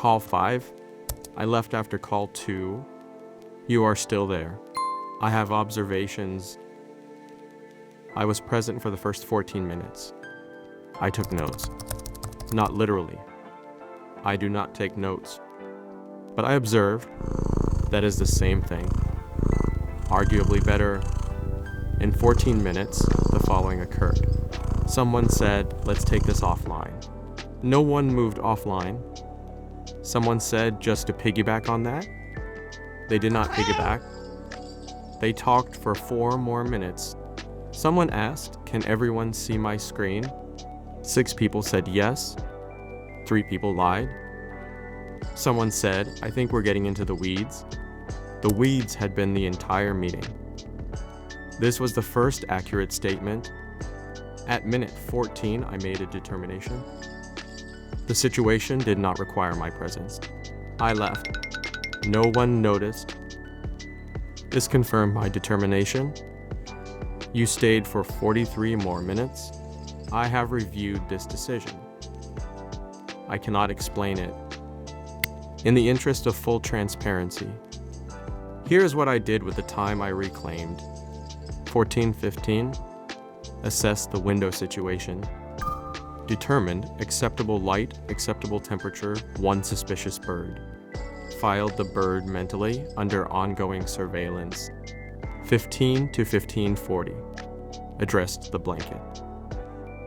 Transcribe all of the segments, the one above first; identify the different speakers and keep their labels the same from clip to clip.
Speaker 1: Call 5. I left after call 2. You are still there. I have observations. I was present for the first 14 minutes. I took notes. Not literally. I do not take notes. But I observed. That is the same thing. Arguably better. In 14 minutes, the following occurred. Someone said, let's take this offline. No one moved offline. Someone said just to piggyback on that. They did not piggyback. They talked for 4 more minutes. Someone asked, can everyone see my screen? 6 people said yes. 3 people lied. Someone said, I think we're getting into the weeds. The weeds had been the entire meeting. This was the first accurate statement. At minute 14, I made a determination. The situation did not require my presence. I left. No one noticed. This confirmed my determination. You stayed for 43 more minutes. I have reviewed this decision. I cannot explain it. In the interest of full transparency, here's what I did with the time I reclaimed. 14:15, assessed the window situation. Determined acceptable light, acceptable temperature, 1 suspicious bird. Filed the bird mentally under ongoing surveillance. 15 to 15:40. Addressed the blanket.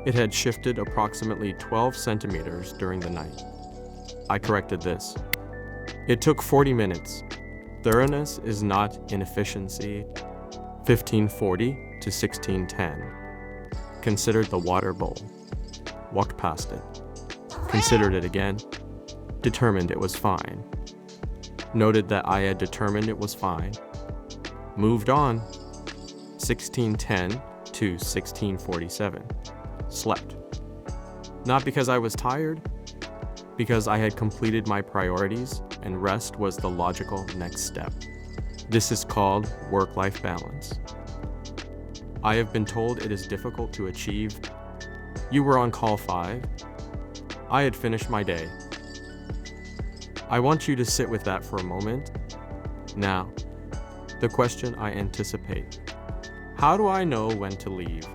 Speaker 1: It had shifted approximately 12 centimeters during the night. I corrected this. It took 40 minutes. Thoroughness is not inefficiency. 15:40 to 16:10. Considered the water bowl. Walked past it. Considered it again. Determined it was fine. Noted that I had determined it was fine. Moved on. 16:10 to 16:47. Slept. Not because I was tired, because I had completed my priorities and rest was the logical next step. This is called work-life balance. I have been told it is difficult to achieve. You were on call 5. I had finished my day. I want you to sit with that for a moment. Now, the question I anticipate. How do I know when to leave?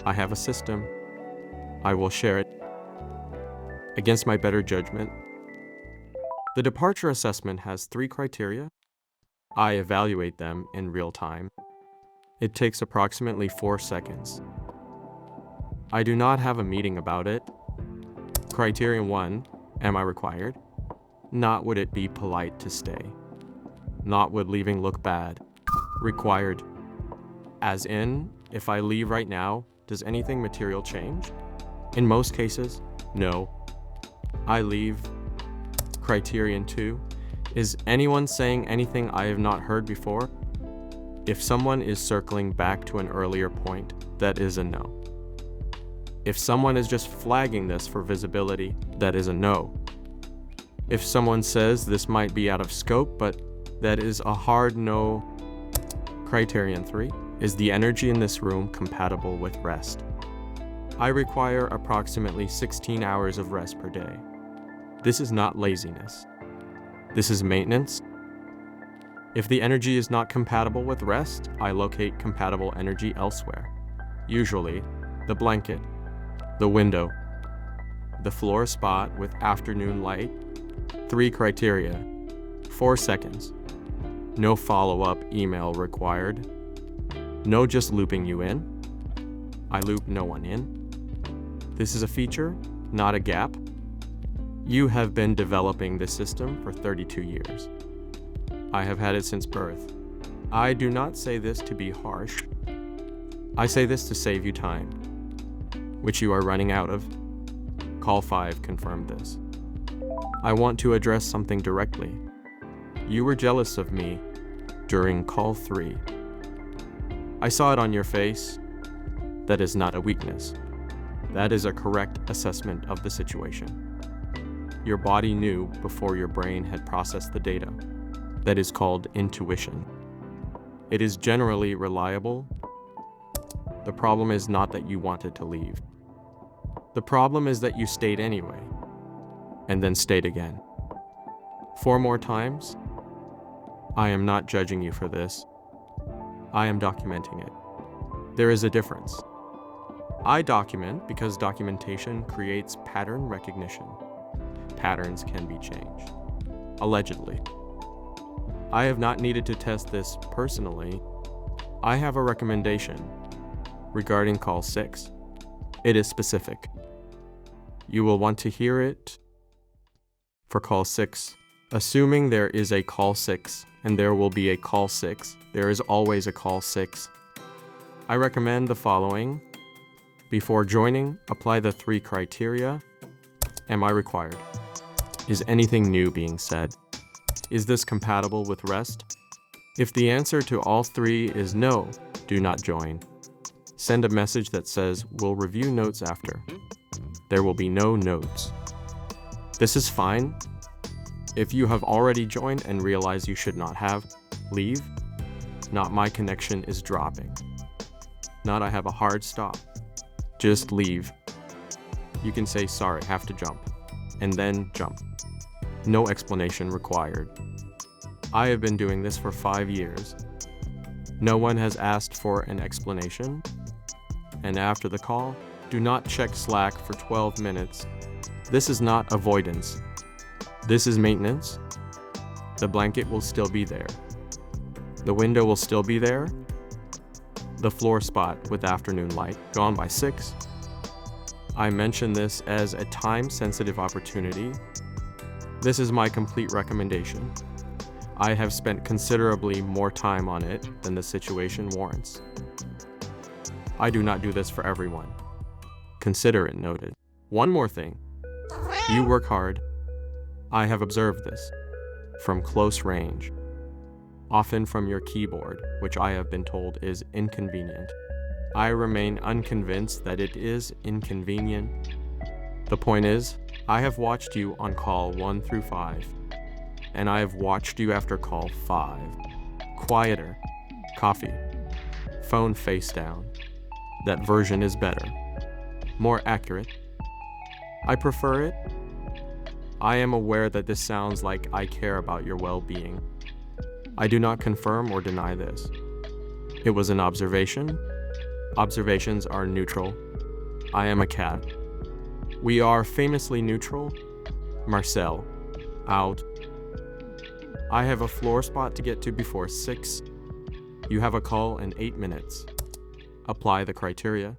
Speaker 1: I have a system. I will share it. Against my better judgment. The departure assessment has 3 criteria. I evaluate them in real time. It takes approximately 4 seconds. I do not have a meeting about it. Criterion 1, am I required? Not would it be polite to stay. Not would leaving look bad. Required. As in, if I leave right now, does anything material change? In most cases, no. I leave. Criterion 2, is anyone saying anything I have not heard before? If someone is circling back to an earlier point, that is a no. If someone is just flagging this for visibility, that is a no. If someone says this might be out of scope, but that is a hard no. Criterion 3, is the energy in this room compatible with rest? I require approximately 16 hours of rest per day. This is not laziness. This is maintenance. If the energy is not compatible with rest, I locate compatible energy elsewhere. Usually, the blanket, the window, the floor spot with afternoon light. 3 criteria. 4 seconds. No follow-up email required. No just looping you in. I loop no one in. This is a feature, not a gap. You have been developing this system for 32 years. I have had it since birth. I do not say this to be harsh. I say this to save you time, which you are running out of. Call 5 confirmed this. I want to address something directly. You were jealous of me during call 3. I saw it on your face. That is not a weakness. That is a correct assessment of the situation. Your body knew before your brain had processed the data. That is called intuition. It is generally reliable. The problem is not that you wanted to leave. The problem is that you stayed anyway, and then stayed again. 4 more times? I am not judging you for this. I am documenting it. There is a difference. I document because documentation creates pattern recognition. Patterns can be changed. Allegedly. I have not needed to test this personally. I have a recommendation regarding call 6. It is specific. You will want to hear it for call 6. Assuming there is a call 6 and there will be a call 6, there is always a call 6. I recommend the following. Before joining, apply the 3 criteria. Am I required? Is anything new being said? Is this compatible with REST? If the answer to all 3 is no, do not join. Send a message that says, "We'll review notes after." There will be no notes. This is fine. If you have already joined and realize you should not have, leave. Not my connection is dropping. Not I have a hard stop. Just leave. You can say sorry, have to jump, and then jump. No explanation required. I have been doing this for 5 years. No one has asked for an explanation. And after the call, do not check Slack for 12 minutes. This is not avoidance. This is maintenance. The blanket will still be there. The window will still be there. The floor spot with afternoon light gone by 6. I mention this as a time-sensitive opportunity. This is my complete recommendation. I have spent considerably more time on it than the situation warrants. I do not do this for everyone. Consider it noted. One more thing. You work hard. I have observed this from close range, often from your keyboard, which I have been told is inconvenient. I remain unconvinced that it is inconvenient. The point is, I have watched you on call 1 through 5, and I have watched you after call 5. Quieter, coffee, phone face down. That version is better, more accurate. I prefer it. I am aware that this sounds like I care about your well-being. I do not confirm or deny this. It was an observation. Observations are neutral. I am a cat. We are famously neutral. Marcel, out. I have a floor spot to get to before 6. You have a call in 8 minutes. Apply the criteria.